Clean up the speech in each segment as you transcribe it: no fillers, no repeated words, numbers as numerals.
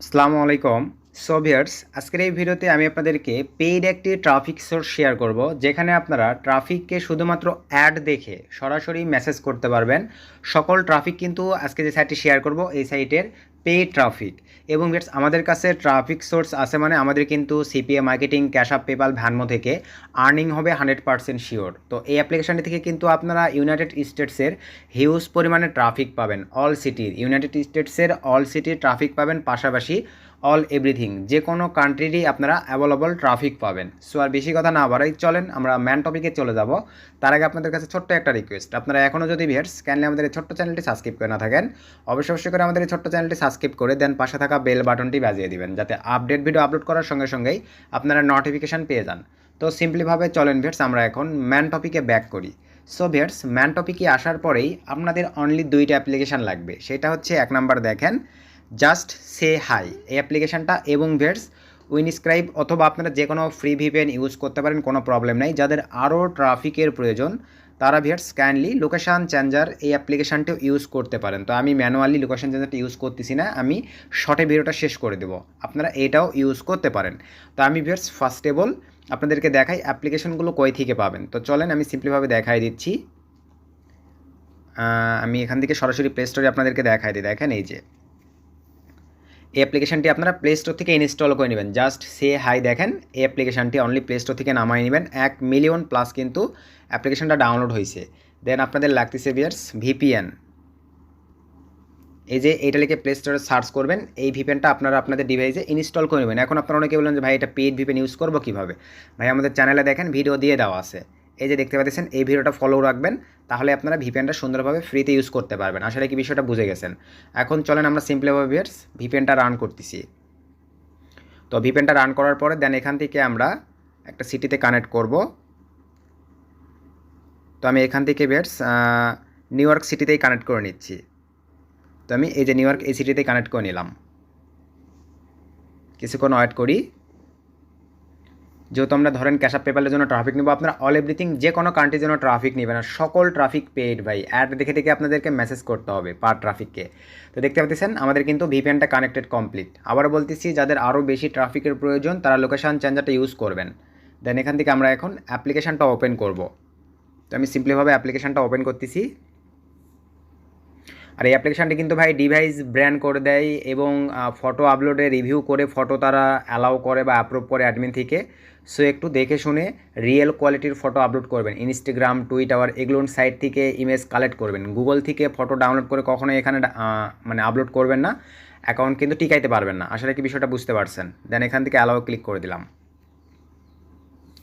আসসালামু আলাইকুম। So viewers, আজকের এই ভিডিওতে আমি আপনাদেরকে পেইড একটি ট্রাফিক সোর্স শেয়ার করব, যেখানে আপনারা ট্রাফিককে শুধুমাত্র অ্যাড দেখে সরাসরি মেসেজ করতে পারবেন। সকল ট্রাফিক কিন্তু আজকে যে সাইটটি শেয়ার করব এই সাইটের পেইড ট্রাফিক। এবং ভিউয়ার্স, আমাদের কাছে ট্রাফিক সোর্স আছে মানে আমাদের কিন্তু সিপিএ মার্কেটিং, ক্যাশআপ, পেপাল, ভ্যানমো থেকে আর্নিং হবে 100% শিওর। তো এই অ্যাপ্লিকেশনটি থেকে কিন্তু আপনারা ইউনাইটেড স্টেটসের হিউজ পরিমাণে ট্রাফিক পাবেন। অল সিটির ইউনাইটেড স্টেটসের অল সিটির ট্রাফিক পাবেন, পাশাপাশি অল এভরিথিং যে কোনো কান্ট্রিরই আপনারা অ্যাভেলেবল ট্রাফিক পাবেন। সো আর বেশি কথা না বাড়াই, চলেন আমরা ম্যান টপিকে চলে যাব। তার আগে আপনাদের কাছে ছোট্ট একটা রিকোয়েস্ট, আপনারা এখনও যদি ভিউয়ার্স কাইন্ডলি আমাদের এই ছোট্ট চ্যানেলটি সাবস্ক্রাইব করে না থাকেন, অবশ্যই করে আমাদের এই ছোট্ট চ্যানেলটি সাবস্ক্রাইব করে দেন, পাশে থাকা বেল বাটনটি বাজিয়ে দিবেন, যাতে আপডেট ভিডিও আপলোড করার সঙ্গে সঙ্গেই আপনারা নোটিফিকেশান পেয়ে যান। তো সিম্পলিভাবে চলেন ভিউয়ার্স আমরা এখন ম্যান টপিকে ব্যাক করি। সো ভিউয়ার্স, ম্যান টপিকে আসার পরেই আপনাদের অনলি দুইটা অ্যাপ্লিকেশান লাগবে। সেটা হচ্ছে এক নাম্বার দেখেন জাস্ট সে হাই এই অ্যাপ্লিকেশানটা, এবং ভিউয়ার্স উইনস্ক্রাইব অথবা আপনারা যে কোনো ফ্রি ভিপিএন ইউজ করতে পারেন, কোনো প্রবলেম নেই। যাদের আরও ট্রাফিকের প্রয়োজন তারা ভিউয়ার্স কাইন্ডলি লোকেশান চেঞ্জার এই অ্যাপ্লিকেশানটিও ইউজ করতে পারেন। তো আমি ম্যানুয়ালি লোকেশান চেঞ্জারটা ইউজ করতেছি না, আমি শর্টে ভিডিওটা শেষ করে দেবো, আপনারা এটাও ইউজ করতে পারেন। তো আমি ভিউয়ার্স ফার্স্ট অফ অল আপনাদেরকে দেখাই অ্যাপ্লিকেশনগুলো কই থেকে পাবেন। তো চলেন আমি সিম্পলিভাবে দেখাই দিচ্ছি। আমি এখান থেকে সরাসরি প্লে স্টোরে আপনাদেরকে দেখাই দিই। দেখেন এই যে এই অ্যাপ্লিকেশানটি আপনারা প্লে স্টোর থেকে ইনস্টল করে নেবেন। জাস্ট সে হাই দেখেন এই অ্যাপ্লিকেশানটি অনলি প্লে স্টোর থেকে নামাই নেবেন। 1 মিলিয়ন প্লাস কিন্তু অ্যাপ্লিকেশানটা ডাউনলোড হয়েছে। দেন আপনাদের লাগতেছে ভিউয়ার্স ভিপিএন। এই যে এইটা লিখে প্লে স্টোরে সার্চ করবেন, এই ভিপিএনটা আপনারা আপনাদের ডিভাইসে ইনস্টল করে নেবেন। এখন আপনারা অনেকে বলেন যে ভাই এটা পেইড ভিপিএন ইউজ করবো কীভাবে? ভাই আমাদের চ্যানেলে দেখেন ভিডিও দিয়ে দেওয়া আছে, এই যে দেখতে পাচ্ছেন, এই ভিডিওটা ফলো রাখবেন, তাহলে আপনারা ভিপিএনটা সুন্দরভাবে ফ্রিতে ইউজ করতে পারবেন। আসলে কি বিষয়টা বুঝে গেছেন? এখন চলেন আমরা সিম্পলিভাবে ভিউয়ার্স ভিপিএনটা রান করতেছি। তো ভিপিএনটা রান করার পরে দেন এখান থেকে আমরা একটা সিটিতে কানেক্ট করব। তো আমি এখান থেকে ভিউয়ার্স নিউ ইয়র্ক সিটিতেই কানেক্ট করে নিচ্ছি। তো আমি এই যে নিউ ইয়র্ক এই সিটিতে কানেক্ট করে নিলাম। কিছুক্ষণ ওয়েট করি। যেহেতু আমরা ধরেন ক্যাশআপ পেপালের জন্য ট্রাফিক নেব, আপনারা অল এভরিথিং যে কোনো কান্ট্রির জন্য ট্রাফিক নেবেন, আর সকল ট্রাফিক পেইড ভাই। অ্যাড দেখে দেখে আপনাদেরকে মেসেজ করতে হবে পার ট্রাফিককে। তো দেখতে পাচ্ছেন আমাদের কিন্তু ভিপিএনটা কানেক্টেড কমপ্লিট। আবার বলতেছি, যাদের আরও বেশি ট্রাফিকের প্রয়োজন তারা লোকেশান চেঞ্জারটা ইউজ করবেন। দেন এখান থেকে আমরা এখন অ্যাপ্লিকেশানটা ওপেন করব। তো আমি সিম্পলিভাবে অ্যাপ্লিকেশানটা ওপেন করতেছি। আর এই অ্যাপ্লিকেশানটি কিন্তু ভাই ডিভাইস ব্র্যান্ড করে দেয়, এবং ফটো আপলোডে রিভিউ করে ফটো তারা অ্যালাউ করে বা অ্যাপ্রুভ করে অ্যাডমিন থেকে। সো একটু দেখে শুনে রিয়েল কোয়ালিটির ফটো আপলোড করবেন। ইনস্টাগ্রাম, টুইটার এগুলোর সাইট থেকে ইমেজ কালেক্ট করবেন। গুগল থেকে ফটো ডাউনলোড করে কখনোই এখানে মানে আপলোড করবেন না, অ্যাকাউন্ট কিন্তু টিকাইতে পারবেন না। আসলে কি বিষয়টা বুঝতে পারছেন? দেন এখান থেকে অ্যালাউ ক্লিক করে দিলাম।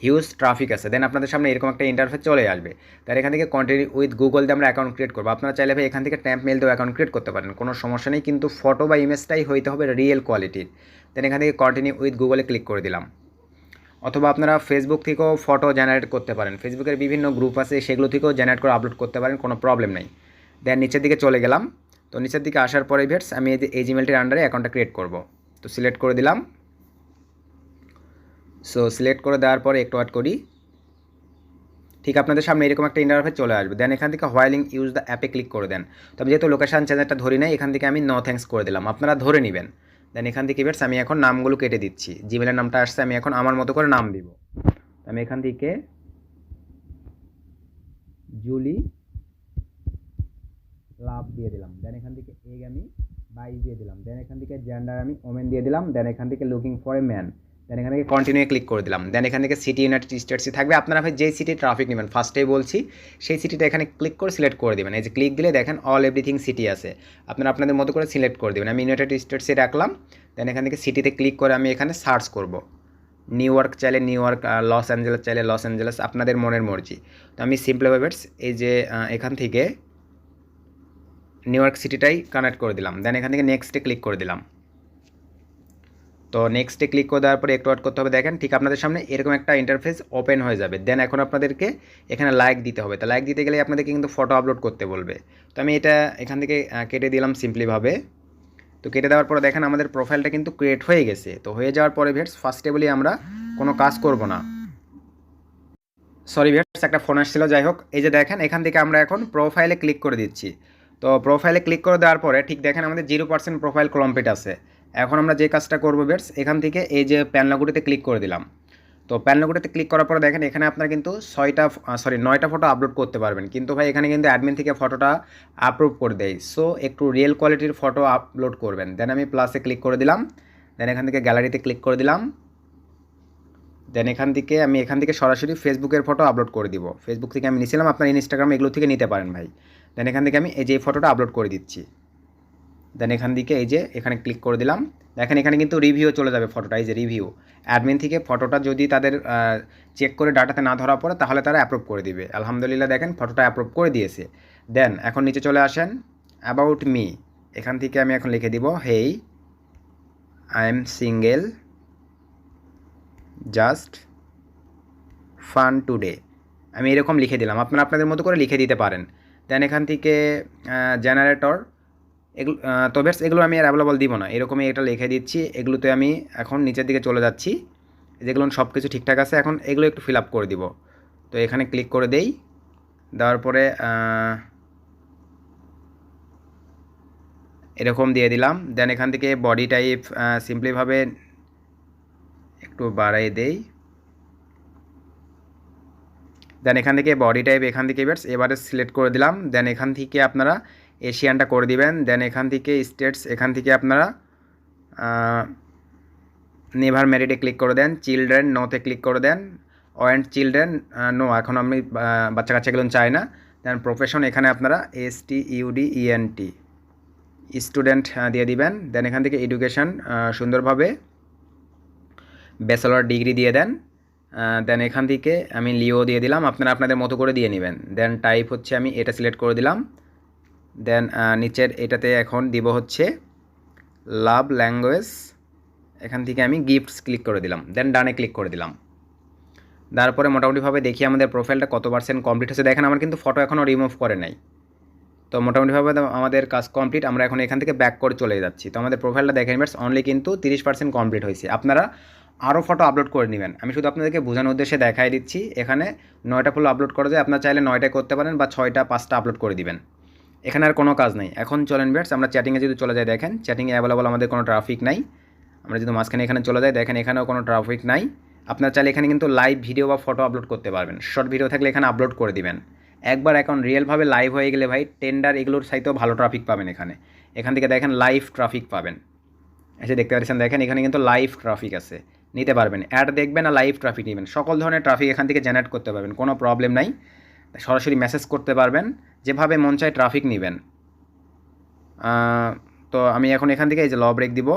হিউজ ট্রাফিক আছে। দেন আপনাদের সামনে এরকম একটা ইন্টারফেস চলে আসবে। তার এখান থেকে কন্টিনিউ উইথ গুগল দিয়ে আমরা অ্যাকাউন্ট ক্রিয়েট করবো। আপনারা চাইলে ভাই এখান থেকে ট্যাম্প মেল দিয়েও অ্যাকাউন্ট ক্রিয়েট করতে পারেন, কোনো সমস্যা নেই, কিন্তু ফটো বা ইমেজটাই হইতে হবে রিয়েল কোয়ালিটির। দেন এখান থেকে কন্টিনিউ উইথ গুগলে ক্লিক করে দিলাম। অথবা আপনারা ফেসবুক থেকেও ফটো জেনারেট করতে পারেন, ফেসবুকের বিভিন্ন গ্রুপ আছে সেগুলো থেকেও জেনারেট করে আপলোড করতে পারেন, কোনো প্রবলেম নেই। দেন নিচের দিকে চলে গেলাম। তো নিচের দিকে আসার পরে ভিউয়ার্স আমি এই জিমেলটির আন্ডারে অ্যাকাউন্টটা ক্রিয়েট করব। তো সিলেক্ট করে দিলাম। সো সিলেক্ট করে দেওয়ার পরে একটু ওয়েট করি। ঠিক আপনাদের সামনে এরকম একটা ইন্টারফেস চলে আসবে। দেন এখান থেকে হোয়াইলিং ইউজ দ্য অ্যাপে ক্লিক করে দেন। তো আমি যেহেতু লোকেশান চেঞ্জারটা ধরি নাই, এখান থেকে আমি নো থ্যাঙ্কস করে দিলাম, আপনারা ধরে নেবেন। দেন এখান থেকে ভিউয়ার্স আমি এখন নামগুলো কেটে দিচ্ছি। জিমেলের নামটা আসছে, আমি এখন আমার মতো করে নাম দিব। আমি এখান থেকে জুলি লাভ দিয়ে দিলাম। দেন এখান থেকে এগ আমি 22 দিয়ে দিলাম। দেন এখান থেকে জেন্ডার আমি ওমেন দিয়ে দিলাম। দেন এখান থেকে লুকিং ফর এ ম্যান। দেন এখান থেকে কন্টিনিউ ক্লিক করে দিলাম। দেন এখান থেকে সিটি ইউনাইটেড স্টেটসই থাকবে। আপনারা ভাই যেই সিটি ট্রাফিক নেবেন ফার্স্টেই বলছি, সেই সিটিটা এখানে ক্লিক করে সিলেক্ট করে দেবেন। এই যে ক্লিক দিলে দেখেন অল এভরিথিং সিটি আছে, আপনারা আপনাদের মতো করে সিলেক্ট করে দেবেন। আমি ইউনাইটেড স্টেটসে রাখলাম। দেন এখান থেকে সিটিতে ক্লিক করে আমি এখানে সার্চ করব। নিউ ইয়র্ক চাইলে নিউ ইয়র্ক, লস অ্যাঞ্জেলেস চাইলে লস অ্যাঞ্জেলেস, আপনাদের মনের মর্জি। তো আমি সিম্পলিভাবে এই যে এখান থেকে নিউ ইয়র্ক সিটিটাই কানেক্ট করে দিলাম। দেন এখান থেকে নেক্সটে ক্লিক করে দিলাম। তো নেক্সটে ক্লিক করে দেওয়ার পরে একটু ওয়েট করতে হবে। দেখেন ঠিক আপনাদের সামনে এরকম একটা ইন্টারফেস ওপেন হয়ে যাবে। দেন এখন আপনাদেরকে এখানে লাইক দিতে হবে। তো লাইক দিতে গেলে আপনাদেরকে কিন্তু ফটো আপলোড করতে বলবে। তো আমি এটা এখান থেকে কেটে দিলাম সিম্পলিভাবে। তো কেটে দেওয়ার পরে দেখেন আমাদের প্রোফাইলটা কিন্তু ক্রিয়েট হয়ে গেছে। তো হয়ে যাওয়ার পরে ভিউয়ার্স ফার্স্টে বলি আমরা কোনো কাজ করব না। সরি ভিউয়ার্স, একটা ফোন আসছিল, যাই হোক। এই যে দেখেন এখান থেকে আমরা এখন প্রোফাইলে ক্লিক করে দিচ্ছি। তো প্রোফাইলে ক্লিক করে দেওয়ার পরে ঠিক দেখেন আমাদের 0% প্রোফাইল কমপ্লিট আছে। এখন আমরা যে কাজটা করবো বেটস, এখান থেকে এই যে প্যান লোগোটিতে ক্লিক করে দিলাম। তো প্যান লোগোটিতে ক্লিক করার পরে দেখেন এখানে আপনারা কিন্তু 9টা ফটো আপলোড করতে পারবেন, কিন্তু ভাই এখানে কিন্তু অ্যাডমিন থেকে ফটোটা আপলোড করে দেয়। সো একটু রিয়েল কোয়ালিটির ফটো আপলোড করবেন। দেন আমি প্লাসে ক্লিক করে দিলাম, দেন এখান থেকে গ্যালারিতে ক্লিক করে দিলাম, দেন এখান থেকে সরাসরি ফেসবুকের ফটো আপলোড করে দিব। ফেসবুক থেকে আমি নিয়েছিলাম, আপনার ইনস্টাগ্রাম এগুলো থেকে নিতে পারেন ভাই। দেন এখান থেকে আমি এই যে ফটোটা আপলোড করে দিচ্ছি। দেন এখান থেকে এই যে এখানে ক্লিক করে দিলাম। দেখেন এখানে কিন্তু রিভিউ চলে যাবে ফটোটা, এই যে রিভিউ। অ্যাডমিন থেকে ফটোটা যদি তাদের চেক করে ডাটাতে না ধরা পড়ে তাহলে তারা অ্যাপ্রুভ করে দিবে। আলহামদুলিল্লাহ দেখেন ফটোটা অ্যাপ্রুভ করে দিয়েছে। দেন এখন নিচে চলে আসেন, অ্যাবাউট মি। এখান থেকে আমি এখন লিখে দিব, হেই I am single, just fun today. আমি এরকম লিখে দিলাম, আপনারা আপনাদের মতো করে লিখে দিতে পারেন। দেন এখান থেকে জেনারেটর, এগুলো তো বেশ এগুলো আমি আর অ্যাভেলেবল দিব না, এরকমই এটা লিখে দিচ্ছি। এগুলোতে আমি এখন নিচের দিকে চলে যাচ্ছি, যেগুলো সব কিছু ঠিকঠাক আছে। এখন এগুলো একটু ফিল আপ করে দিব। তো এখানে ক্লিক করে দেই, দেওয়ার পরে এরকম দিয়ে দিলাম। দেন এখান থেকে বডি টাইপ সিম্পলিভাবে একটু বাড়াই দেই। দেন এখান থেকে বডি টাইপ এখান থেকে এবারে সিলেক্ট করে দিলাম। দেন এখান থেকে আপনারা এশিয়ানটা করে দিবেন। দেন এখান থেকে স্টেটস, এখান থেকে আপনারা নেভার ম্যারিডে ক্লিক করে দেন, চিলড্রেন নোতে ক্লিক করে দেন, ওয়েন্ট চিলড্রেন নো, এখন আমি বাচ্চা কাচ্চাগুলো চাই না। দেন প্রফেশন এখানে আপনারা STUDENT স্টুডেন্ট দিয়ে দিবেন। দেন এখান থেকে এডুকেশন সুন্দরভাবে ব্যাচেলর ডিগ্রি দিয়ে দেন। দেন এখান থেকে আমি লিও দিয়ে দিলাম, আপনারা আপনাদের মতো করে দিয়ে নেবেন। দেন টাইপ হচ্ছে আমি এটা সিলেক্ট করে দিলাম। দেন নিচের এটাতে এখন দিব হচ্ছে লাভ ল্যাঙ্গুয়েজ, এখান থেকে আমি গিফটস ক্লিক করে দিলাম। দেন ডানে ক্লিক করে দিলাম। তারপরে মোটামুটিভাবে দেখি আমাদের প্রোফাইলটা কত পার্সেন্ট কমপ্লিট হচ্ছে। দেখেন আমার কিন্তু ফটো এখনও রিমুভ করে নাই। তো মোটামুটিভাবে আমাদের কাজ কমপ্লিট। আমরা এখন এখান থেকে ব্যাক করে চলে যাচ্ছি। তো আমাদের প্রোফাইলটা দেখেন অনলি কিন্তু 30% কমপ্লিট হয়েছে। আপনারা আরও ফটো আপলোড করে নেবেন। আমি শুধু আপনাদেরকে বোঝানোর উদ্দেশ্যে দেখাই দিচ্ছি। এখানে 9টা ফুল আপলোড করা যায়, আপনার চাইলে 9টায় করতে পারেন বা 6টা 5টা আপলোড করে দিবেন। এখানে আর কোনো কাজ নেই। এখন চলেন আমরা চ্যাটিংয়ে যদি চলে যাই, দেখেন চ্যাটিংয়ে অ্যাভেলেবল আমাদের কোনো ট্রাফিক নাই। আমরা যদি মাঝখানে এখানে চলে যাই, দেখেন এখানেও কোনো ট্রাফিক নাই। আপনার চাইলে এখানে কিন্তু লাইভ ভিডিও বা ফটো আপলোড করতে পারবেন। শর্ট ভিডিও থাকলে এখানে আপলোড করে দিবেন। একবার এখন রিয়েলভাবে লাইভ হয়ে গেলে ভাই টেন্ডার এগুলোর সাইতেও ভালো ট্রাফিক পাবেন। এখান থেকে দেখেন লাইভ ট্রাফিক পাবেন, এসে দেখতে পাচ্ছেন। দেখেন এখানে কিন্তু লাইভ ট্রাফিক আছে, নিতে পারবেন। অ্যাড দেখবেন আর লাইভ ট্রাফিক নেবেন, সকল ধরনের ট্রাফিক এখান থেকে জেনারেট করতে পারবেন, কোনো প্রবলেম নাই। সরাসরি মেসেজ করতে পারবেন, যেভাবে মন চায় ট্রাফিক নেবেন। তো আমি এখন এখান থেকে এই যে ল ব্রেক দিব,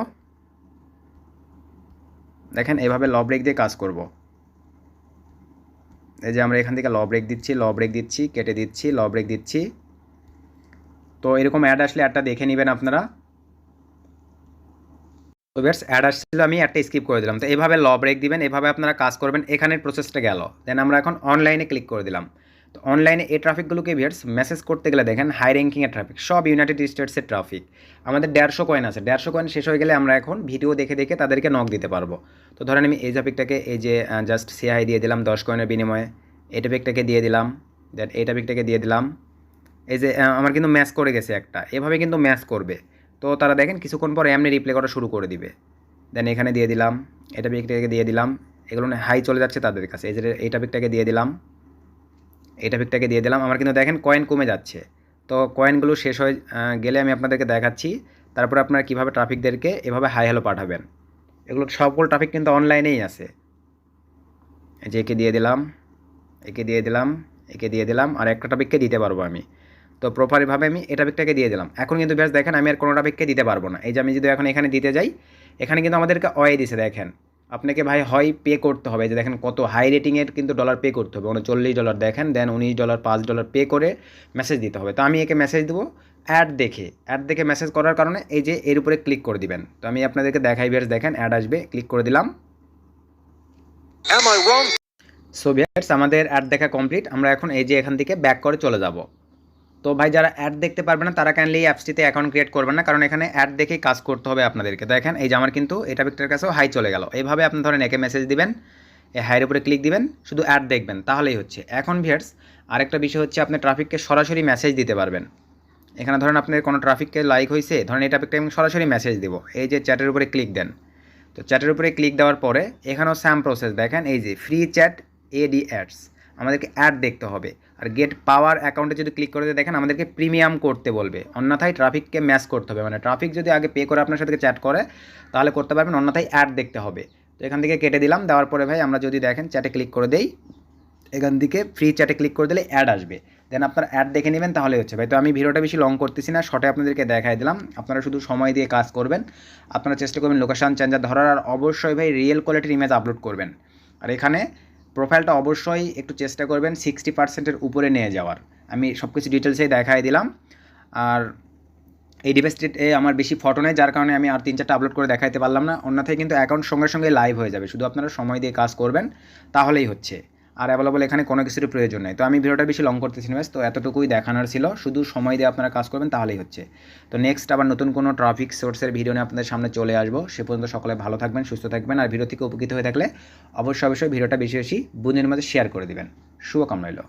দেখেন এভাবে ল ব্রেক দিয়ে কাজ করব। এই যে আমরা এখান থেকে ল ব্রেক দিচ্ছি, কেটে দিচ্ছি, ল ব্রেক দিচ্ছি। তো এরকম অ্যাড আসলে অ্যাডটা দেখে নেবেন আপনারা। তো বেশ অ্যাড আসছিল, আমি একটা স্কিপ করে দিলাম। তো এভাবে ল ব্রেক দিবেন, এভাবে আপনারা কাজ করবেন। এখানের প্রসেসটা গেল। দেন আমরা এখন অনলাইনে ক্লিক করে দিলাম। তো অনলাইনে এই ট্রাফিকগুলোকে মেসেজ করতে গেলে দেখেন হাই র্যাঙ্কিংয়ের ট্রাফিক, সব ইউনাইটেড স্টেটসের ট্রাফিক। আমাদের 150 কয়েন আছে, 150 কয়েন শেষ হয়ে গেলে আমরা এখন ভিডিও দেখে দেখে তাদেরকে নক দিতে পারবো। তো ধরেন আমি এই টপিকটাকে এই যে জাস্ট সিআই দিয়ে দিলাম 10 কয়েনের বিনিময়ে, এই টপিকটাকে দিয়ে দিলাম, দেন এই টপিকটাকে দিয়ে দিলাম। এই যে আমার কিন্তু ম্যাচ করে গেছে একটা, এভাবে কিন্তু ম্যাচ করবে। তো তারা দেখেন কিছুক্ষণ পর এমনি রিপ্লে করা শুরু করে দিবে। দেন এখানে দিয়ে দিলাম, এই টপিকটাকে দিয়ে দিলাম, এগুলো হাই চলে যাচ্ছে তাদের কাছে। এই যে এই টপিকটাকে দিয়ে দিলাম, এই টপিকটাকে দিয়ে দিলাম। আমার কিন্তু দেখেন কয়েন কমে যাচ্ছে। তো কয়েনগুলো শেষ হয়ে গেলে আমি আপনাদেরকে দেখাচ্ছি। তারপরে আপনারা কীভাবে ট্রাফিকদেরকে এভাবে হাই হ্যালো পাঠাবেন। এগুলো সকল ট্রাফিক কিন্তু অনলাইনেই আছে। এই যে একে দিয়ে দিলাম, একে দিয়ে দিলাম, একে দিয়ে দিলাম, আর একটা টপিককে দিতে পারবো আমি। তো প্রপারভাবে আমি এই টপিকটাকে দিয়ে দিলাম। এখন কিন্তু বেশ দেখেন আমি আর কোনো টপিককে দিতে পারবো না। এই যে আমি যদি এখন এখানে দিতে যাই, এখানে কিন্তু আমাদেরকে অয়ে দিছে। দেখেন আপনাকে ভাই হয় পে করতে হবে, যে দেখেন কত হাই রেটিংয়ের কিন্তু ডলার পে করতে হবে, $40 দেখেন, দেন $19 $5 পে করে মেসেজ দিতে হবে। তো আমি একে মেসেজ দেবো অ্যাড দেখে মেসেজ করার কারণে এই যে এর উপরে ক্লিক করে দিবেন। তো আমি আপনাদেরকে দেখাই, বেশ দেখেন অ্যাড আসবে, ক্লিক করে দিলাম। সো ভিউয়ার্স আমাদের অ্যাড দেখা কমপ্লিট। আমরা এখন এই যে এখান থেকে ব্যাক করে চলে যাব। তো ভাই যারা অ্যাড দেখতে পারবে না তারা কাইন্ডলি অ্যাপসটিতে অ্যাকাউন্ট ক্রিয়েট করবেন না, কারণ এখানে অ্যাড দেখেই কাজ করতে হবে আপনাদেরকে। দেখেন এই যে আমার কিন্তু এটা টপিকটার কাছেও হাই চলে গেল। এইভাবে আপনি ধরেন একে মেসেজ দিবেন, এই হাইয়ের উপরে ক্লিক দিবেন, শুধু অ্যাড দেখবেন, তাহলেই হচ্ছে। এখন ভিউয়ার্স আরেকটা বিষয় হচ্ছে আপনি ট্রাফিককে সরাসরি মেসেজ দিতে পারবেন। এখানে ধরেন আপনার কোনো ট্রাফিককে লাইক হয়েছে, ধরেন এই ট্রাফিকটা আমি সরাসরি মেসেজ দেবো। এই যে চ্যাটের উপরে ক্লিক দেন, তো চ্যাটের উপরে ক্লিক দেওয়ার পরে এখানেও সেম প্রসেস দেখেন, এই যে ফ্রি চ্যাট এডি অ্যাডস, আমাদেরকে অ্যাড দেখতে হবে। আর গেট পাওয়ার অ্যাকাউন্টে যদি ক্লিক করে দেখেন আমাদেরকে প্রিমিয়াম করতে বলবে, অন্যথায় ট্রাফিককে ম্যাচ করতে হবে। মানে ট্রাফিক যদি আগে পে করে আপনার সাথে চ্যাট করে তাহলে করতে পারবেন, অন্যথায় অ্যাড দেখতে হবে। তো এখান থেকে কেটে দিলাম। দেওয়ার পরে ভাই আমরা যদি দেখেন চ্যাটে ক্লিক করে দেই, এখান থেকে ফ্রি চ্যাটে ক্লিক করে দিলে অ্যাড আসবে, দেন আপনারা অ্যাড দেখে নেবেন, তাহলে হচ্ছে। ভাই তো আমি ভিডিওটা বেশি লং করতেছি না, শর্টে আপনাদেরকে দেখাই দিলাম। আপনারা শুধু সময় দিয়ে কাজ করবেন, আপনারা চেষ্টা করবেন লোকেশান চেঞ্জার ধরার, আর অবশ্যই ভাই রিয়েল কোয়ালিটির ইমেজ আপলোড করবেন। আর এখানে প্রোফাইলটা অবশ্যই একটু চেষ্টা করবেন 60%-এর উপরে নিয়ে যাওয়ার। আমি সব কিছু ডিটেলসেই দেখাই দিলাম। আর এই ডিভাইসটিতে আমার বেশি ফটো নেই, যার কারণে আমি আর 3-4টা আপলোড করে দেখাইতে পারলাম না, অন্যথায় কিন্তু অ্যাকাউন্ট সঙ্গে সঙ্গে লাইভ হয়ে যাবে। শুধু আপনারা সময় দিয়ে কাজ করবেন তাহলেই হচ্ছে। আর অ্যাভেলেবল এখানে কোনো কিছুর প্রয়োজন নেই। তো আমি ভিডিওটা বেশি লং করতেছি না, তো এতটুকুই দেখানোর ছিল, শুধু সময় দিয়ে আপনারা কাজ করবেন তাহলেই হচ্ছে। তো নেক্সট আবার নতুন কোনো ট্রাফিক সোর্সের ভিডিও নিয়ে আপনাদের সামনে চলে আসবো। সে পর্যন্ত সকলে ভালো থাকবেন, সুস্থ থাকবেন। আর ভিডিও থেকে উপকৃত হয়ে থাকলে অবশ্যই ভিডিওটা বেশি বেশি বন্ধুদের মধ্যে শেয়ার করে দিবেন। শুভকামনা রইল।